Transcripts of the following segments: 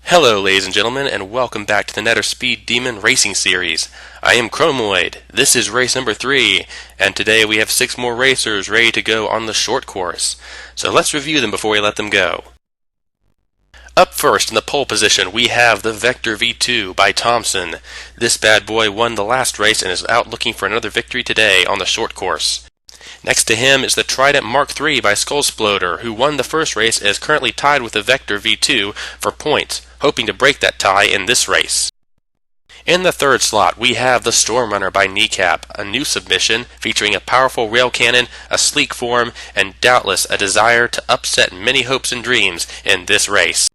Hello ladies and gentlemen, and welcome back to the Netter Speed Demon Racing Series. I am Chromoid, this is race number 3, and today we have 6 more racers ready to go on the short course. So let's review them before we let them go. Up first in the pole position we have the Vector V2 by Tomson. This bad boy won the last race and is out looking for another victory today on the short course. Next to him is the Trident Mk by Skullsploder, who won the first race and is currently tied with the Vector V2 for points, hoping to break that tie in this race. In the third slot, we have the Stormrunner by Neekap, a new submission featuring a powerful rail cannon, a sleek form, and doubtless a desire to upset many hopes and dreams in this race.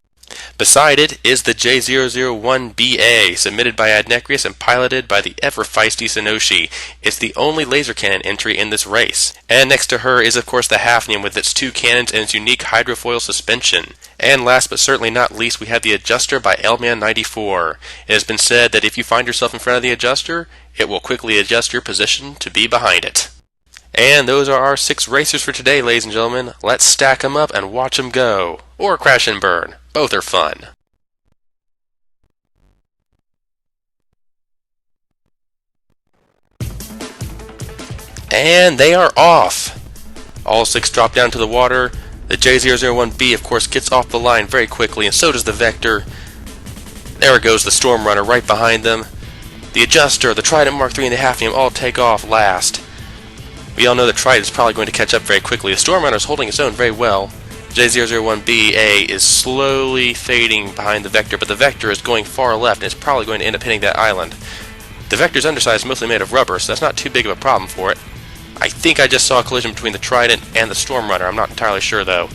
Beside it is the J001BA, submitted by AdNecrias and piloted by the ever-feisty Sonoshi. It's the only laser cannon entry in this race. And next to her is of course the Hafnium with its 2 cannons and its unique hydrofoil suspension. And last but certainly not least, we have the Adjuster by Lman94. It has been said that if you find yourself in front of the Adjuster, it will quickly adjust your position to be behind it. And those are our 6 racers for today, ladies and gentlemen. Let's stack them up and watch them go. Or crash and burn. Both are fun. And they are off. All 6 drop down to the water. The J001B, of course, gets off the line very quickly, and so does the Vector. There goes the Stormrunner right behind them. The Adjuster, the Trident Mk, and the Hafnium all take off last. We all know that Trident is probably going to catch up very quickly. The Stormrunner is holding its own very well. J001BA is slowly fading behind the Vector, but the Vector is going far left and is probably going to end up hitting that island. The Vector's underside is mostly made of rubber, so that's not too big of a problem for it. I think I just saw a collision between the Trident and the Stormrunner. I'm not entirely sure though.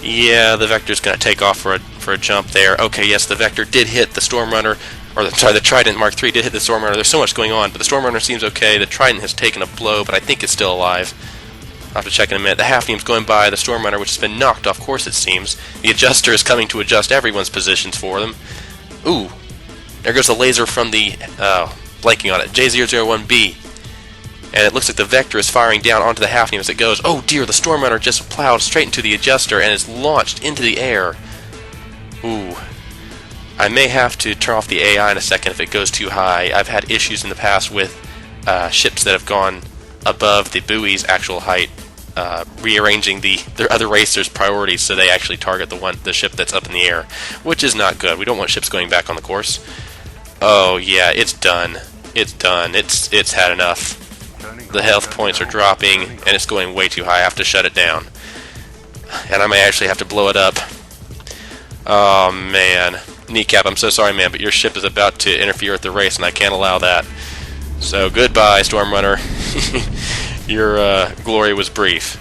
Yeah, the Vector's going to take off for a jump there. Okay, yes, the Vector did hit the Stormrunner, the Trident Mk3 did hit the Stormrunner. There's so much going on, but the Stormrunner seems okay. The Trident has taken a blow, but I think it's still alive. I'll have to check in a minute. The Hafnium's going by the Stormrunner, which has been knocked off course, it seems. The Adjuster is coming to adjust everyone's positions for them. Ooh, there goes the laser from the, blanking on it, J001B. And it looks like the Vector is firing down onto the Hafnium as it goes. Oh dear, the Stormrunner just plowed straight into the Adjuster and is launched into the air. Ooh. I may have to turn off the AI in a second if it goes too high. I've had issues in the past with ships that have gone above the buoy's actual height, rearranging their other racers' priorities so they actually target the ship that's up in the air, which is not good. We don't want ships going back on the course. Oh yeah, it's done. It's done. It's had enough. The health points are dropping, and it's going way too high. I have to shut it down. And I may actually have to blow it up. Oh man. Neekap, I'm so sorry man, but your ship is about to interfere with the race, and I can't allow that. So goodbye, Stormrunner. Your glory was brief.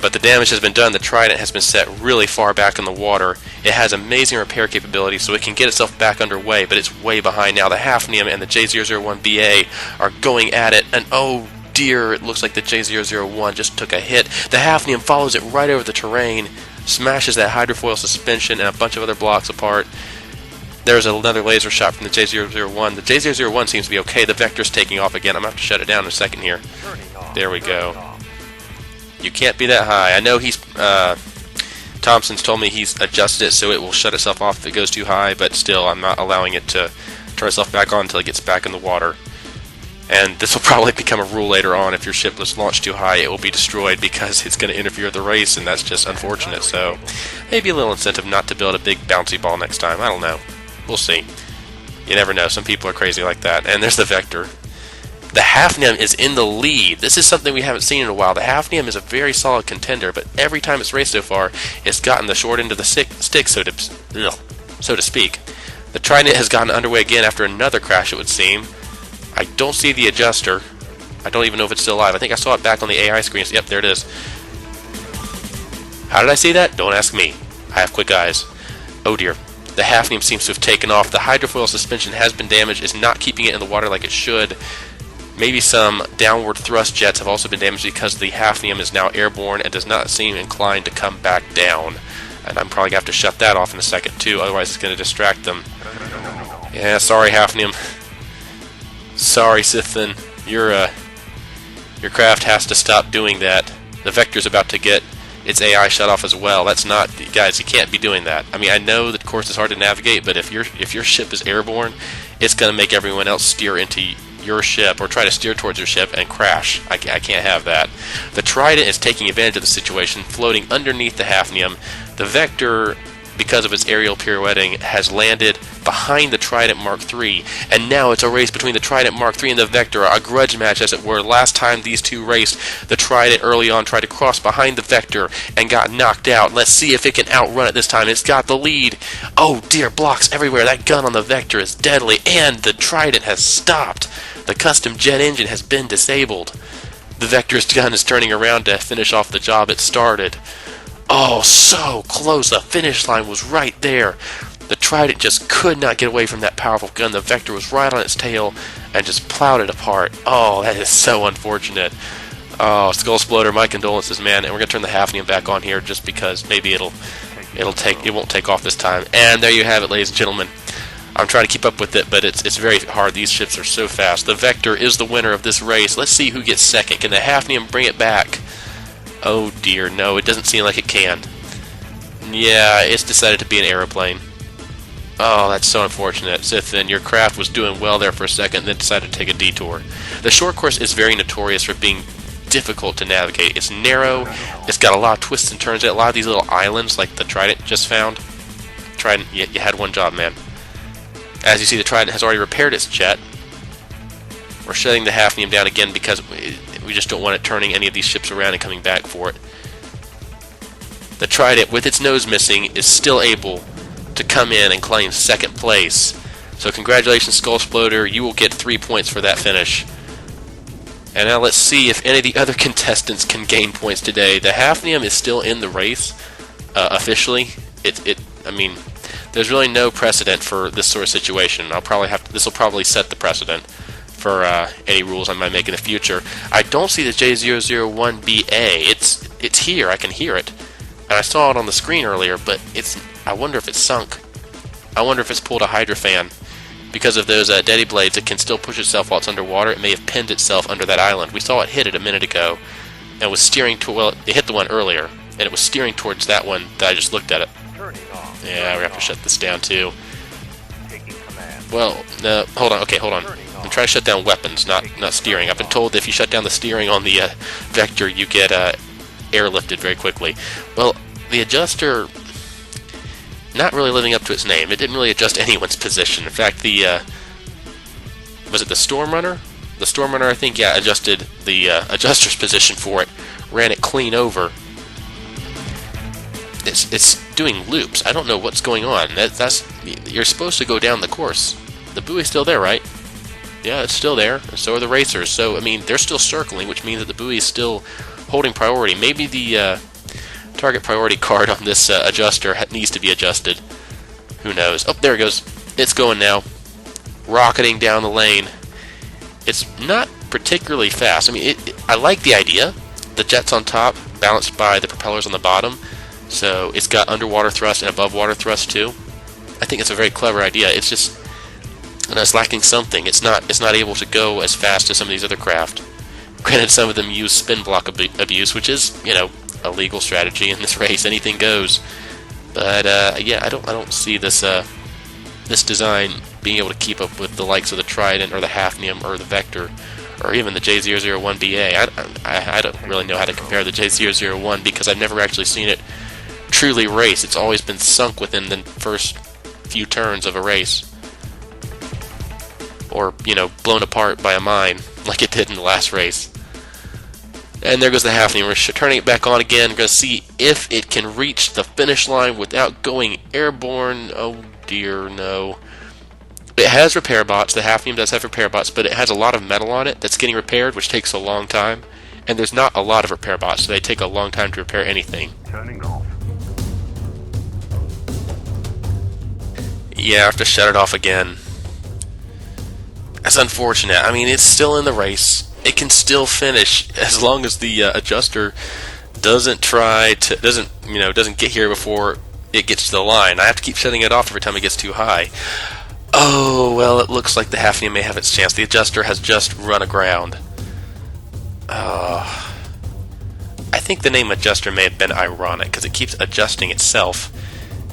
But the damage has been done. The Trident has been set really far back in the water. It has amazing repair capability, so it can get itself back underway, but it's way behind now. The Hafnium and the J001BA are going at it, and oh dear, it looks like the J001 just took a hit. The Hafnium follows it right over the terrain, smashes that hydrofoil suspension and a bunch of other blocks apart. There's another laser shot from the J001. The J001 seems to be okay. The Vector's taking off again. I'm going to have to shut it down in a second here. There we go. You can't be that high. I know Tomson's told me he's adjusted it so it will shut itself off if it goes too high, but still I'm not allowing it to turn itself back on until it gets back in the water. And this will probably become a rule later on. If your ship is launched too high, it will be destroyed because it's going to interfere with the race, and that's just unfortunate. So maybe a little incentive not to build a big bouncy ball next time. I don't know. We'll see. You never know. Some people are crazy like that. And there's the Vector. The Hafnium is in the lead. This is something we haven't seen in a while. The Hafnium is a very solid contender, but every time it's raced so far, it's gotten the short end of the stick, so to speak. The Trident has gotten underway again after another crash, it would seem. I don't see the Adjuster. I don't even know if it's still alive. I think I saw it back on the AI screen. Yep, there it is. How did I see that? Don't ask me. I have quick eyes. Oh dear. The Hafnium seems to have taken off. The hydrofoil suspension has been damaged. It's not keeping it in the water like it should. Maybe some downward thrust jets have also been damaged because the Hafnium is now airborne and does not seem inclined to come back down. And I'm probably going to have to shut that off in a second too, otherwise it's going to distract them. Yeah, sorry Hafnium. Sorry Cythphn. Your craft has to stop doing that. The Vector's about to get its AI shut off as well. That's not, guys, you can't be doing that. I mean, I know the course is hard to navigate, but if your ship is airborne, it's going to make everyone else steer into your ship or try to steer towards your ship and crash. I can't have that. The Trident is taking advantage of the situation, floating underneath the Hafnium. The Vector, because of its aerial pirouetting, has landed behind the Trident Mark III, and now it's a race between the Trident Mark III and the Vector, a grudge match as it were. Last time these two raced, the Trident early on tried to cross behind the Vector and got knocked out. Let's see if it can outrun it this time. It's got the lead. Oh dear, blocks everywhere. That gun on the Vector is deadly, and the Trident has stopped. The custom jet engine has been disabled. The Vector's gun is turning around to finish off the job it started. Oh, so close. The finish line was right there. The Trident just could not get away from that powerful gun. The Vector was right on its tail and just plowed it apart. Oh, that is so unfortunate. Oh, Skullsploder, my condolences, man. And we're gonna turn the Hafnium back on here just because maybe it won't take off this time. And there you have it, ladies and gentlemen. I'm trying to keep up with it, but it's very hard. These ships are so fast. The Vector is the winner of this race. Let's see who gets second. Can the Hafnium bring it back? Oh dear, no, it doesn't seem like it can. Yeah, it's decided to be an aeroplane. Oh, that's so unfortunate. Cythphn, your craft was doing well there for a second, and then decided to take a detour. The short course is very notorious for being difficult to navigate. It's narrow, it's got a lot of twists and turns, a lot of these little islands like the Trident just found. Trident, you had one job, man. As you see, the Trident has already repaired its jet. We're shutting the Hafnium down again because we just don't want it turning any of these ships around and coming back for it. The Trident, with its nose missing, is still able to come in and claim second place. So congratulations, Skullsploder. You will get 3 points for that finish. And now let's see if any of the other contestants can gain points today. The Hafnium is still in the race, officially. I mean, there's really no precedent for this sort of situation. This will probably set the precedent for any rules I might make in the future. I don't see the J001BA. It's here. I can hear it, and I saw it on the screen earlier. But I wonder if it's sunk. I wonder if it's pulled a hydrofan. Because of those deady blades, it can still push itself while it's underwater. It may have pinned itself under that island. We saw it hit it a minute ago, and was steering to. Well, it hit the one earlier, and it was steering towards that one that I just looked at it. Yeah, we have to shut this down too. Well, hold on. Okay, hold on. I'm trying to shut down weapons, not steering. I've been told that if you shut down the steering on the Vector, you get airlifted very quickly. Well, the adjuster, not really living up to its name. It didn't really adjust anyone's position. In fact, was it the Storm Runner? The Storm Runner, I think, yeah, adjusted the adjuster's position for it, ran it clean over. It's doing loops. I don't know what's going on. You're supposed to go down the course. The buoy's still there, right? Yeah, it's still there, and so are the racers. So, I mean, they're still circling, which means that the buoy is still holding priority. Maybe the target priority card on this adjuster needs to be adjusted. Who knows? Oh, there it goes. It's going now. Rocketing down the lane. It's not particularly fast. I mean, I like the idea. The jet's on top, balanced by the propellers on the bottom. So it's got underwater thrust and above water thrust too. I think it's a very clever idea. It's just, it's lacking something. It's not able to go as fast as some of these other craft. Granted, some of them use spin block abuse, which is, a legal strategy in this race. Anything goes. But yeah, I don't see this this design being able to keep up with the likes of the Trident or the Hafnium or the Vector or even the J001BA. I don't really know how to compare the J001 because I've never actually seen it truly race. It's always been sunk within the first few turns of a race, or blown apart by a mine like it did in the last race. And there goes the Hafnium. We're turning it back on again. We're going to see if it can reach the finish line without going airborne. Oh dear, no. It has repair bots. The Hafnium does have repair bots, but it has a lot of metal on it that's getting repaired, which takes a long time. And there's not a lot of repair bots, so they take a long time to repair anything. Turning off. Yeah, I have to shut it off again. That's unfortunate. I mean, it's still in the race. It can still finish as long as the adjuster doesn't get here before it gets to the line. I have to keep shutting it off every time it gets too high. Oh, well, it looks like the Hafnium may have its chance. The adjuster has just run aground. I think the name adjuster may have been ironic, because it keeps adjusting itself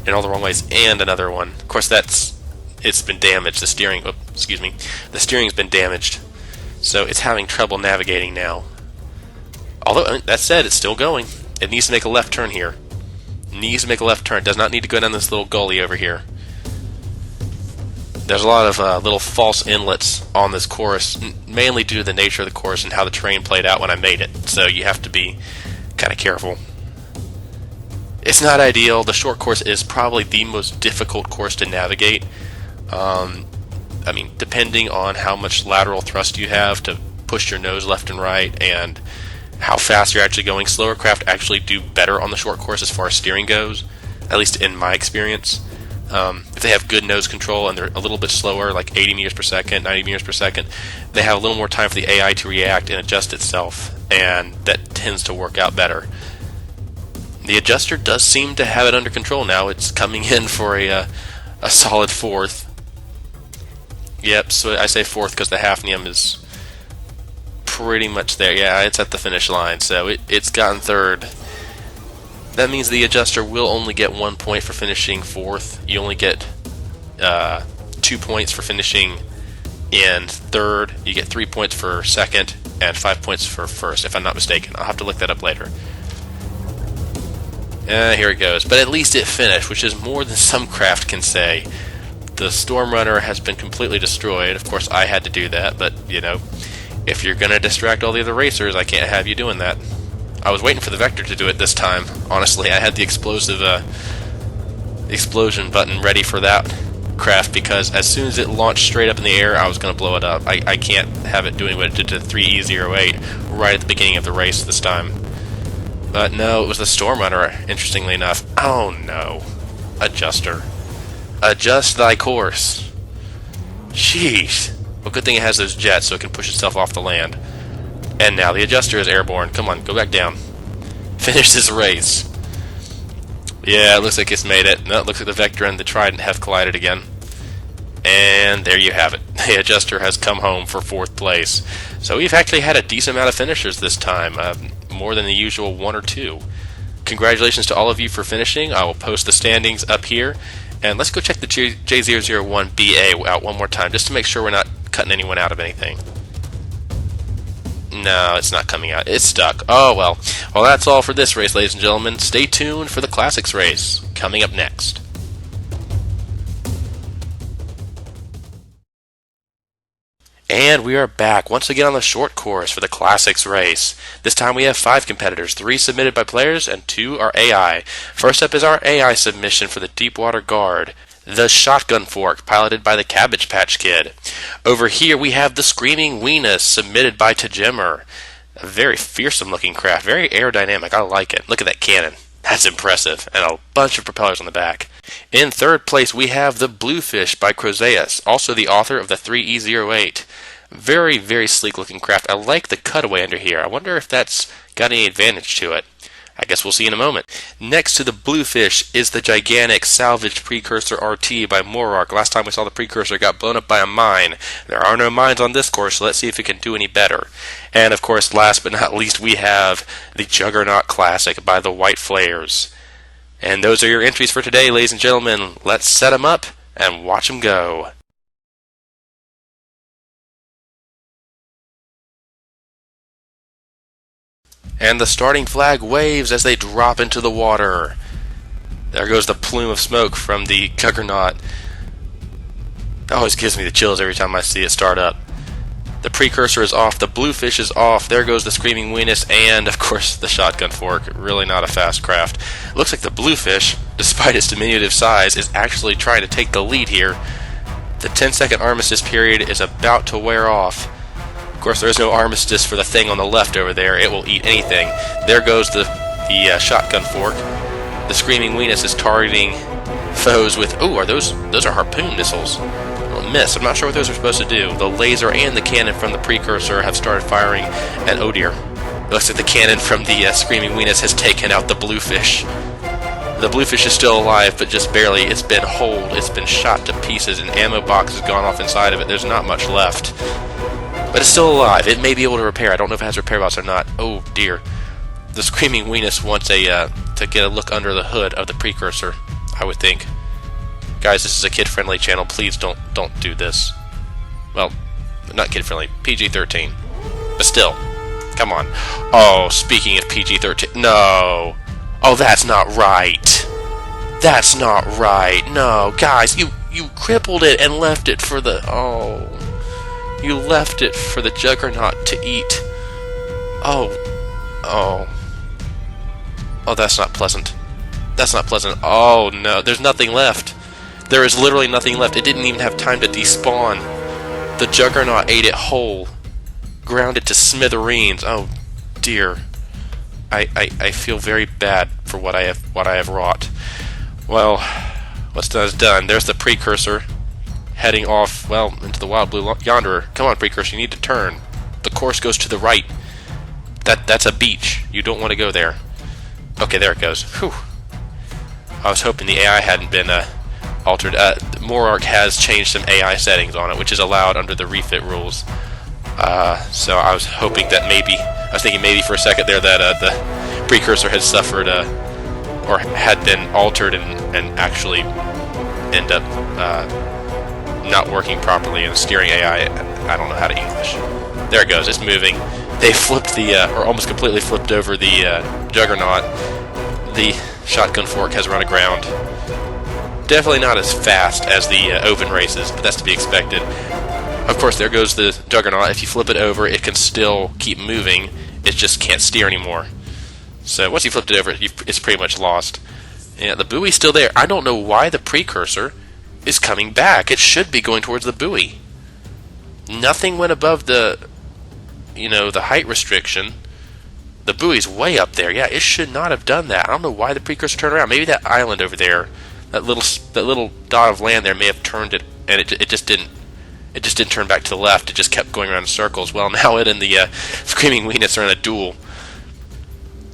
in all the wrong ways. And another one. Of course, it's been damaged. The steering, the steering's been damaged, so it's having trouble navigating now. Although, that said, it's still going. It needs to make a left turn here. It needs to make a left turn. It does not need to go down this little gully over here. There's a lot of little false inlets on this course, mainly due to the nature of the course and how the terrain played out when I made it, so you have to be kind of careful. It's not ideal. The short course is probably the most difficult course to navigate. I mean, depending on how much lateral thrust you have to push your nose left and right, and how fast you're actually going, slower craft actually do better on the short course as far as steering goes, at least in my experience. If they have good nose control and they're a little bit slower, like 80 meters per second, 90 meters per second, they have a little more time for the AI to react and adjust itself, and that tends to work out better. The adjuster does seem to have it under control now. It's coming in for a solid fourth. Yep, so I say fourth because the Hafnium is pretty much there. Yeah, it's at the finish line, so it's gotten third. That means the adjuster will only get 1 point for finishing fourth. You only get 2 points for finishing in third. You get 3 points for second and 5 points for first, if I'm not mistaken. I'll have to look that up later. Here it goes. But at least it finished, which is more than some craft can say. The Storm Runner has been completely destroyed. Of course, I had to do that, but, you know, if you're going to distract all the other racers, I can't have you doing that. I was waiting for the Vector to do it this time. Honestly, I had the explosive explosion button ready for that craft, because as soon as it launched straight up in the air, I was going to blow it up. I can't have it doing what it did to 3E08 right at the beginning of the race this time. But no, it was the Storm Runner, interestingly enough. Oh no. Adjuster. Adjust thy course. Jeez. Well, good thing it has those jets so it can push itself off the land. And now the adjuster is airborne. Come on, go back down. Finish this race. Yeah, it looks like it's made it. No, it looks like the Vector and the Trident have collided again. And there you have it. The adjuster has come home for fourth place. So we've actually had a decent amount of finishers this time. More than the usual 1 or 2. Congratulations to all of you for finishing. I will post the standings up here. And let's go check the J001BA out one more time, just to make sure we're not cutting anyone out of anything. No, it's not coming out. It's stuck. Oh, well. Well, that's all for this race, ladies and gentlemen. Stay tuned for the Classics race, coming up next. And we are back once again on the short course for the Classics race. This time we have 5 competitors, 3 submitted by players and 2 are AI. First up is our AI submission for the Deepwater Guard, the Shotgun Fork, piloted by the Cabbage Patch Kid. Over here we have the Screaming Weenus, submitted by Tajimmer. A very fearsome looking craft, very aerodynamic, I like it. Look at that cannon. That's impressive, and a bunch of propellers on the back. In third place we have the Bluefish by Chrozayis, also the author of the 3E08. Very, very sleek looking craft. I like the cutaway under here. I wonder if that's got any advantage to it. I guess we'll see in a moment. Next to the Bluefish is the gigantic Salvaged Precursor RT by Mourark. Last time we saw the Precursor got blown up by a mine. There are no mines on this course, so let's see if it can do any better. And of course, last but not least, we have the Juggernaut Classic by the White Flayers. And those are your entries for today, ladies and gentlemen. Let's set them up and watch them go. And the starting flag waves as they drop into the water. There goes the plume of smoke from the Juggernaut. It always gives me the chills every time I see it start up. The Precursor is off, the Bluefish is off, there goes the Screaming Weenus, and of course the Shotgun Fork. Really not a fast craft. It looks like the Bluefish, despite its diminutive size, is actually trying to take the lead here. The 10-second armistice period is about to wear off. Of course, there is no armistice for the thing on the left over there. It will eat anything. There goes the Shotgun Fork. The Screaming Weenus is targeting foes with... Oh, are those are harpoon missiles. Well, miss. I'm not sure what those are supposed to do. The laser and the cannon from the Precursor have started firing, and oh dear. It looks like the cannon from the Screaming Weenus has taken out the Bluefish. The Bluefish is still alive, but just barely. It's been holed. It's been shot to pieces. An ammo box has gone off inside of it. There's not much left. But it's still alive. It may be able to repair. I don't know if it has repair bots or not. Oh dear. the Screaming Weenus wants to get a look under the hood of the Precursor, I would think. Guys, this is a kid-friendly channel. Please don't do this. Well, not kid-friendly. PG-13. But still, come on. Oh, speaking of PG-13, no. Oh, that's not right. That's not right. No, guys, you crippled it and left it for the... Oh. You left it for the Juggernaut to eat. Oh. Oh. Oh, that's not pleasant. That's not pleasant. Oh, no. There's nothing left. There is literally nothing left. It didn't even have time to despawn. The Juggernaut ate it whole. Ground it to smithereens. Oh, dear. I feel very bad for what I have wrought. Well, what's done is done. There's the Precursor heading off, well, into the wild blue yonder. Come on, Precursor, you need to turn. The course goes to the right. That's a beach. You don't want to go there. Okay, there it goes. Whew. I was hoping the AI hadn't been altered. Mourark has changed some AI settings on it, which is allowed under the refit rules. So I was hoping that I was thinking maybe for a second there that the Precursor had suffered or had been altered and actually end up not working properly in the steering AI. I don't know how to English. There it goes. It's moving. They flipped or almost completely flipped over the Juggernaut. The shotgun fork has run aground. Definitely not as fast as the open races, but that's to be expected. Of course, there goes the Juggernaut. If you flip it over, it can still keep moving. It just can't steer anymore. So once you flipped it over, it's pretty much lost. Yeah, the buoy's still there. I don't know why the Precursor is coming back. It should be going towards the buoy. Nothing went above the height restriction. The buoy's way up there. Yeah, it should not have done that. I don't know why the Precursor turned around. Maybe that island over there, that little dot of land there, may have turned it, and it just didn't. It just didn't turn back to the left. It just kept going around in circles. Well, now it and the Screaming Weenus are in a duel.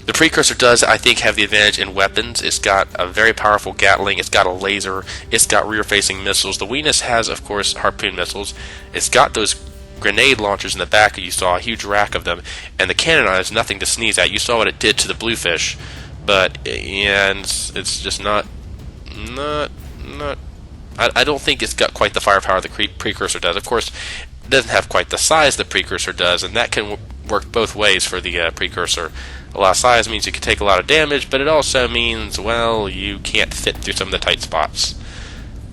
The Precursor does, I think, have the advantage in weapons. It's got a very powerful Gatling. It's got a laser. It's got rear-facing missiles. The Weenus has, of course, harpoon missiles. It's got those grenade launchers in the back. You saw a huge rack of them. And the cannon is nothing to sneeze at. You saw what it did to the Bluefish. But, yeah, it's just not... I don't think it's got quite the firepower the Precursor does. Of course, it doesn't have quite the size the Precursor does, and that can work both ways for the Precursor. A lot of size means you can take a lot of damage, but it also means, well, you can't fit through some of the tight spots.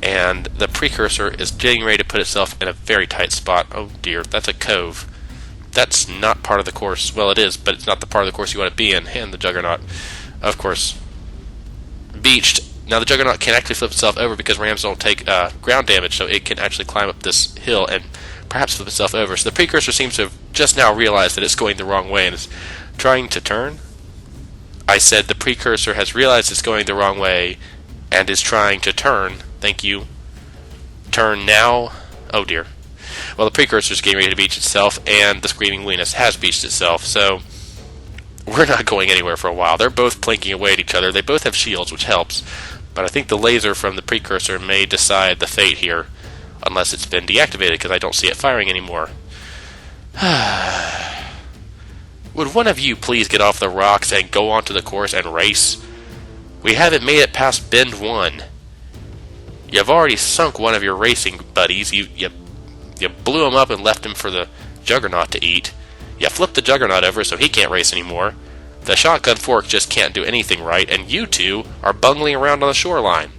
And the Precursor is getting ready to put itself in a very tight spot. Oh dear, that's a cove. That's not part of the course. Well, it is, but it's not the part of the course you want to be in. And the Juggernaut, of course, beached. Now the Juggernaut can actually flip itself over because rams don't take ground damage, so it can actually climb up this hill and perhaps flip itself over. So the Precursor seems to have just now realized that it's going the wrong way and is trying to turn. I said the Precursor has realized it's going the wrong way and is trying to turn. Thank you. Turn now. Oh dear. Well, the Precursor is getting ready to beach itself, and the Screaming Weenus has beached itself, so we're not going anywhere for a while. They're both plinking away at each other. They both have shields, which helps. But I think the laser from the Precursor may decide the fate here, unless it's been deactivated, because I don't see it firing anymore. Would one of you please get off the rocks and go onto the course and race? We haven't made it past Bend 1. You've already sunk one of your racing buddies. You blew him up and left him for the Juggernaut to eat. You flipped the Juggernaut over so he can't race anymore. The shotgun fork just can't do anything right, and you two are bungling around on the shoreline.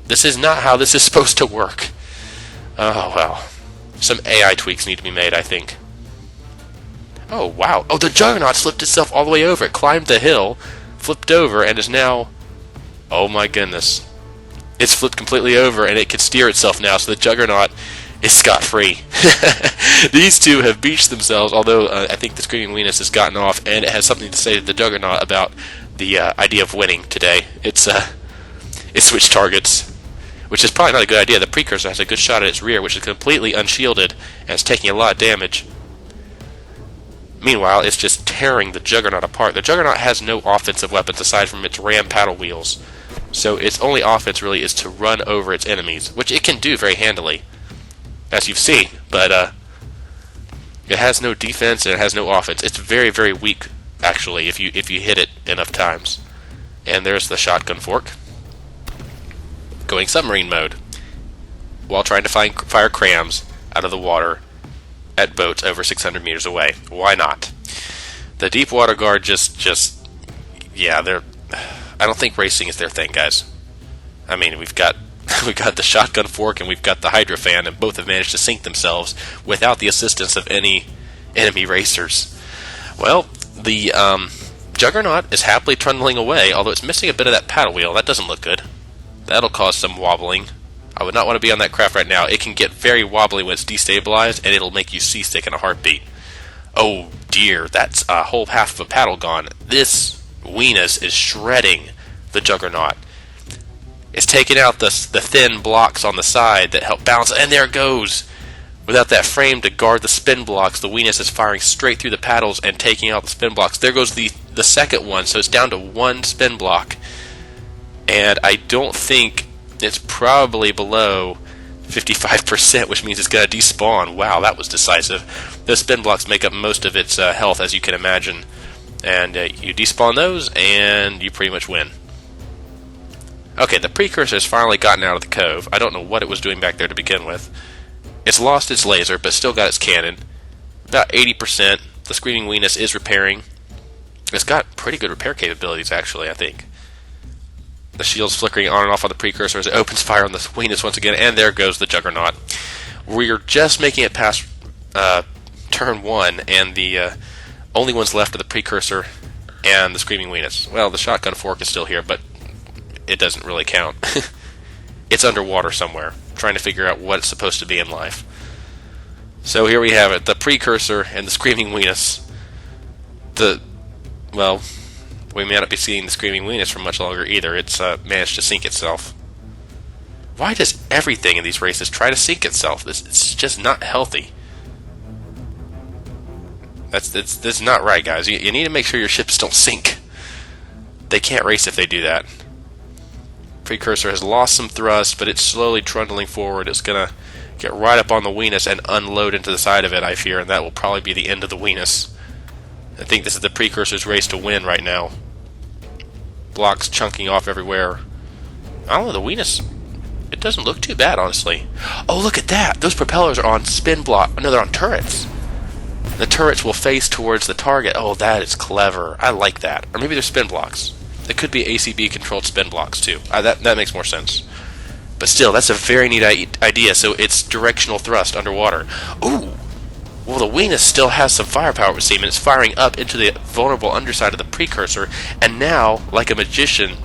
This is not how this is supposed to work. Oh, well. Some AI tweaks need to be made, I think. Oh, wow. Oh, the Juggernaut flipped itself all the way over. It climbed the hill, flipped over, and is now... Oh, my goodness. It's flipped completely over, and it can steer itself now, so the Juggernaut is scot-free. These two have beached themselves, although I think the Screaming Weenus has gotten off, and it has something to say to the Juggernaut about the idea of winning today. It switched targets, which is probably not a good idea. The Precursor has a good shot at its rear, which is completely unshielded, and it's taking a lot of damage. Meanwhile, it's just tearing the Juggernaut apart. The Juggernaut has no offensive weapons aside from its ram paddle wheels, so its only offense really is to run over its enemies, which it can do very handily, as you've seen, but it has no defense and it has no offense. It's very, very weak actually, if you hit it enough times. And there's the shotgun fork going submarine mode while trying to fire crams out of the water at boats over 600 meters away. Why not? The Deepwater Guard yeah, I don't think racing is their thing, guys. I mean, we've got the shotgun fork and we've got the hydrofan, and both have managed to sink themselves without the assistance of any enemy racers. Well, the Juggernaut is happily trundling away, although it's missing a bit of that paddle wheel. That doesn't look good. That'll cause some wobbling. I would not want to be on that craft right now. It can get very wobbly when it's destabilized, and it'll make you seasick in a heartbeat. Oh dear, that's a whole half of a paddle gone. This Weenus is shredding the Juggernaut. It's taking out the thin blocks on the side that help balance, and there it goes. Without that frame to guard the spin blocks, the Weenus is firing straight through the paddles and taking out the spin blocks. There goes the second one, so it's down to one spin block. And I don't think it's probably below 55%, which means it's going to despawn. Wow, that was decisive. Those spin blocks make up most of its health, as you can imagine. And you despawn those, and you pretty much win. Okay, the Precursor has finally gotten out of the cove. I don't know what it was doing back there to begin with. It's lost its laser, but still got its cannon. About 80%. The Screaming Weenus is repairing. It's got pretty good repair capabilities, actually, I think. The shield's flickering on and off on the Precursor as it opens fire on the Weenus once again, and there goes the Juggernaut. We're just making it past turn 1, and the only ones left are the Precursor and the Screaming Weenus. Well, the shotgun fork is still here, but it doesn't really count. It's underwater somewhere, trying to figure out what it's supposed to be in life. So here we have it, the Precursor and the Screaming Weenus. Well, we may not be seeing the Screaming Weenus for much longer either. It's managed to sink itself. Why does everything in these races try to sink itself? It's just not healthy. That's not right, guys. You need to make sure your ships don't sink. They can't race if they do that. Precursor has lost some thrust, but it's slowly trundling forward. It's going to get right up on the Weenus and unload into the side of it, I fear, and that will probably be the end of the Weenus. I think this is the Precursor's race to win right now. Blocks chunking off everywhere. I don't know, the Weenus, it doesn't look too bad, honestly. Oh, look at that! Those propellers are on spin block. No, they're on turrets. The turrets will face towards the target. Oh, that is clever. I like that. Or maybe they're spin blocks. It could be ACB-controlled spin blocks, too. That makes more sense. But still, that's a very neat idea. So it's directional thrust underwater. Ooh! Well, the Weenus still has some firepower, it would seem, and it's firing up into the vulnerable underside of the Precursor. And now, like a magician,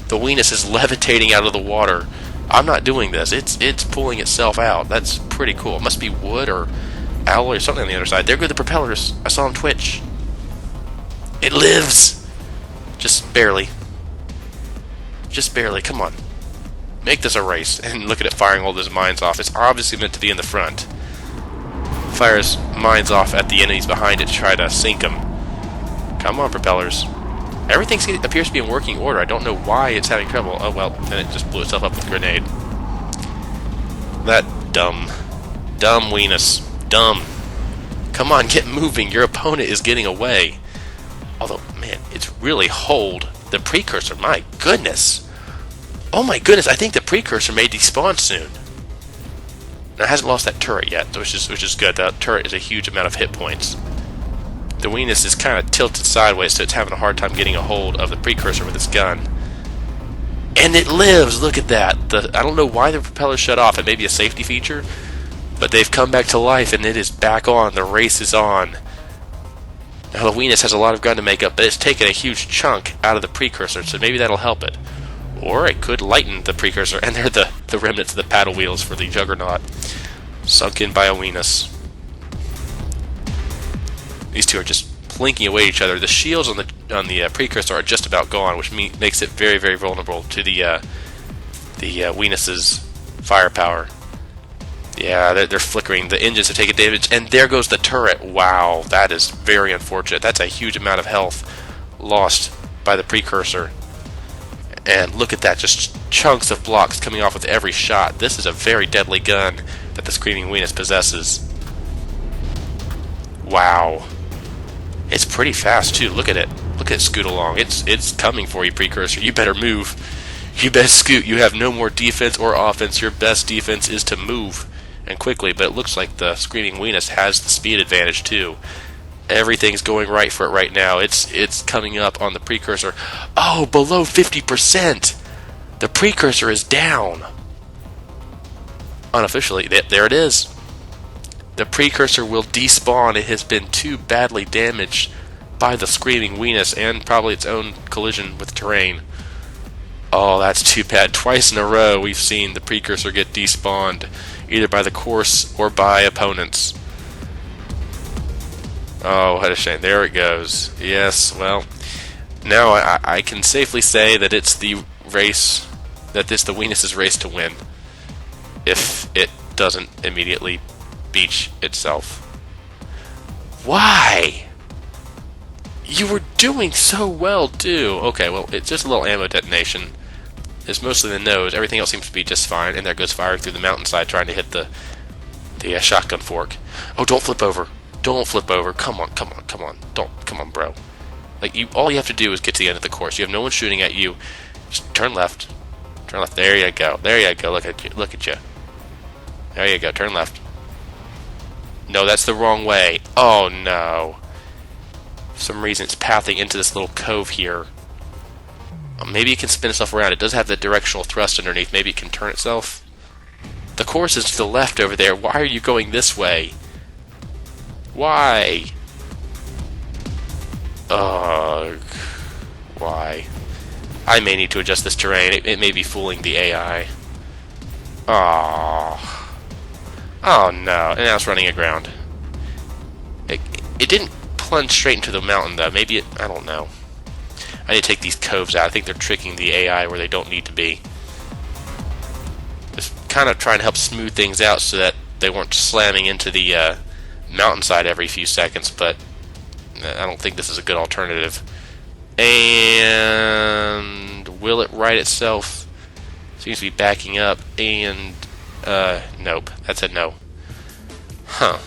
the Weenus is levitating out of the water. I'm not doing this. It's pulling itself out. That's pretty cool. It must be wood or alloy or something on the other side. There go the propellers. I saw them twitch. It lives! Just barely. Just barely. Come on. Make this a race. And look at it firing all those mines off. It's obviously meant to be in the front. Fires mines off at the enemies behind it to try to sink them. Come on, propellers. Everything appears to be in working order. I don't know why it's having trouble. Oh, well, and it just blew itself up with a grenade. That dumb Weenus. Dumb. Come on, get moving. Your opponent is getting away. Although, man, it's really holed the Precursor. My goodness. Oh my goodness, I think the Precursor may despawn soon. Now, it hasn't lost that turret yet, which is good. That turret is a huge amount of hit points. The Weenus is kind of tilted sideways, so it's having a hard time getting a hold of the Precursor with its gun. And it lives! Look at that! I don't know why the propellers shut off. It may be a safety feature, but they've come back to life, and it is back on. The race is on. Now, the Weenus has a lot of gun to make up, but it's taken a huge chunk out of the Precursor, so maybe that'll help it. Or it could lighten the Precursor, and they're the remnants of the paddle wheels for the Juggernaut. Sunk in by a Weenus. These two are just plinking away at each other. The shields on the Precursor are just about gone, which makes it very, very vulnerable to the Weenus's firepower. Yeah, they're flickering. The engines have taken damage, and there goes the turret. Wow, that is very unfortunate. That's a huge amount of health lost by the Precursor. And look at that, just chunks of blocks coming off with every shot. This is a very deadly gun that the Screaming Weenus possesses. Wow. It's pretty fast too. Look at it. Look at it scoot along. It's coming for you, Precursor. You better move. You best scoot. You have no more defense or offense. Your best defense is to move, and quickly. But it looks like the Screaming Weenus has the speed advantage too. Everything's going right for it right now. It's coming up on the Precursor. Oh, below 50%. The Precursor is down. Unofficially, there it is. The Precursor will despawn. It has been too badly damaged by the Screaming Weenus and probably its own collision with terrain. Oh, that's too bad. Twice in a row we've seen the Precursor get despawned, either by the course or by opponents. Oh, what a shame. There it goes. Yes, well, now I can safely say that it's the race, that the Weenus' race to win, if it doesn't immediately beach itself. Why? You were doing so well, too. Okay, well, it's just a little ammo detonation. It's mostly the nose. Everything else seems to be just fine. And there goes fire through the mountainside trying to hit the shotgun fork. Oh, don't flip over. Don't flip over. Come on, come on, come on. Come on, bro. Like, all you have to do is get to the end of the course. You have no one shooting at you. Just turn left. Turn left. There you go. There you go. Look at you. Look at you. There you go. Turn left. No, that's the wrong way. Oh, no. For some reason, it's pathing into this little cove here. Maybe it can spin itself around. It does have the directional thrust underneath. Maybe it can turn itself. The course is to the left over there. Why are you going this way? Why? Ugh. Why? I may need to adjust this terrain. It may be fooling the AI. Oh. Oh no. And now it's running aground. It didn't plunge straight into the mountain though. Maybe I don't know. I need to take these coves out. I think they're tricking the AI where they don't need to be. Just kind of trying to help smooth things out so that they weren't slamming into the mountainside every few seconds, but I don't think this is a good alternative. And will it right itself? Seems to be backing up, and nope. That's a no. Huh.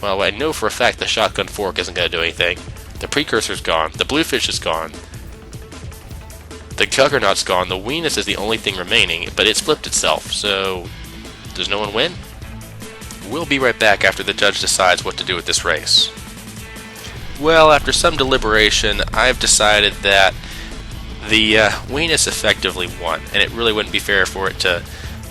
Well, I know for a fact the shotgun fork isn't going to do anything. The Precursor's gone. The Bluefish is gone. The Juggernaut's gone. The Weenus is the only thing remaining, but it's flipped itself, so does no one win? We'll be right back after the judge decides what to do with this race. Well, after some deliberation, I've decided that the Weenus effectively won, and it really wouldn't be fair for it to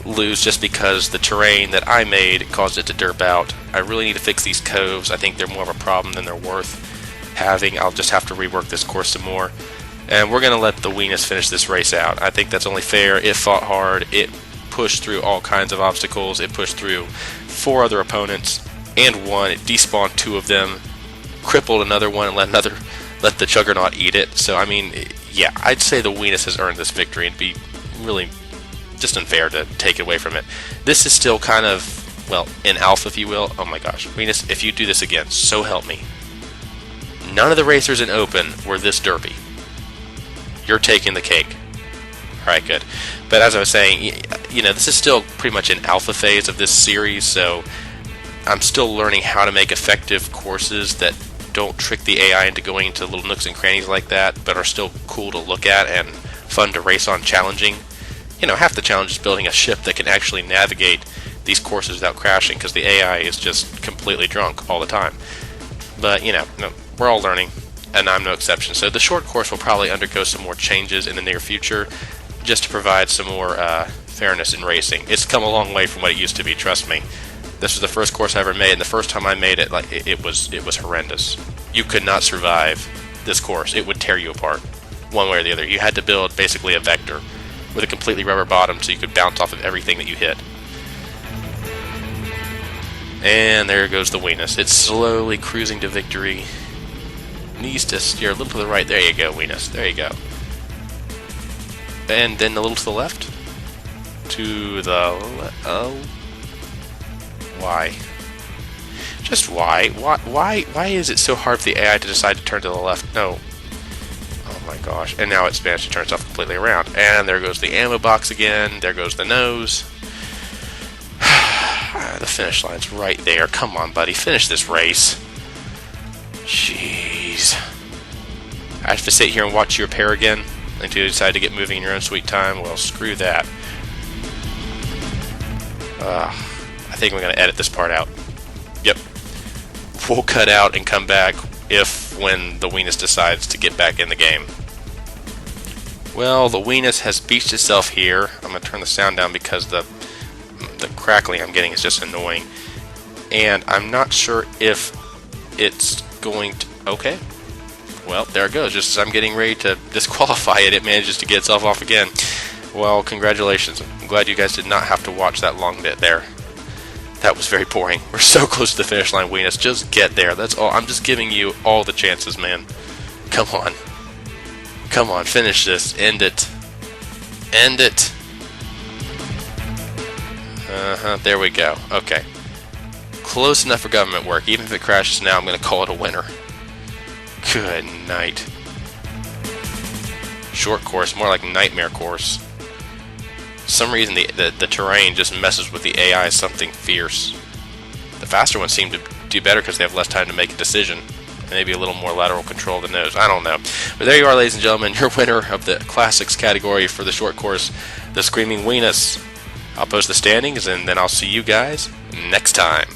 lose just because the terrain that I made caused it to derp out. I really need to fix these coves. I think they're more of a problem than they're worth having. I'll just have to rework this course some more. And we're going to let the Weenus finish this race out. I think that's only fair. It fought hard. It pushed through all kinds of obstacles. It pushed through 4 other opponents and won. It despawned 2 of them, crippled another one, and let the Juggernaut eat it. So, I mean, yeah, I'd say the Weenus has earned this victory, and be really just unfair to take it away from it. This is still kind of, well, in alpha, if you will. Oh my gosh, Weenus, if you do this again, so help me. None of the racers in open were this derpy. You're taking the cake. Alright, good. But as I was saying, you know, this is still pretty much an alpha phase of this series, so I'm still learning how to make effective courses that don't trick the AI into going into little nooks and crannies like that, but are still cool to look at and fun to race on, challenging. You know, half the challenge is building a ship that can actually navigate these courses without crashing, because the AI is just completely drunk all the time. But, you know, we're all learning, and I'm no exception. So the short course will probably undergo some more changes in the near future, just to provide some more fairness in racing. It's come a long way from what it used to be, trust me. This was the first course I ever made, and the first time I made it, like it was horrendous. You could not survive this course. It would tear you apart, one way or the other. You had to build basically a vector with a completely rubber bottom so you could bounce off of everything that you hit. And there goes the Weenus. It's slowly cruising to victory. Needs to steer a little to the right. There you go, Weenus. There you go. And then a little to the left. To the oh. Why? Just why? Why is it so hard for the AI to decide to turn to the left? No. Oh my gosh. And now it's managed to turn itself completely around. And there goes the ammo box again. There goes the nose. The finish line's right there. Come on, buddy. Finish this race. Jeez. jeez. I have to sit here and watch you repair again until you decide to get moving in your own sweet time. Well, screw that. I think I'm going to edit this part out. Yep. We'll cut out and come back when the Weenus decides to get back in the game. Well, the Weenus has beached itself here. I'm going to turn the sound down because the crackling I'm getting is just annoying. And I'm not sure if it's going to... Okay. Well, there it goes. Just as I'm getting ready to disqualify it, it manages to get itself off again. Well, congratulations. I'm glad you guys did not have to watch that long bit there. That was very boring. We're so close to the finish line, Weenus. Just get there. That's all. I'm just giving you all the chances, man. Come on. Come on, finish this. End it. End it. There we go. Okay. Close enough for government work. Even if it crashes now, I'm going to call it a winner. Good night. Short course, more like nightmare course. For some reason the terrain just messes with the AI something fierce. The faster ones seem to do better because they have less time to make a decision. Maybe a little more lateral control of the nose. I don't know. But there you are, ladies and gentlemen, your winner of the Classics category for the short course, the Screaming Weenus. I'll post the standings, and then I'll see you guys next time.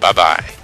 Bye-bye.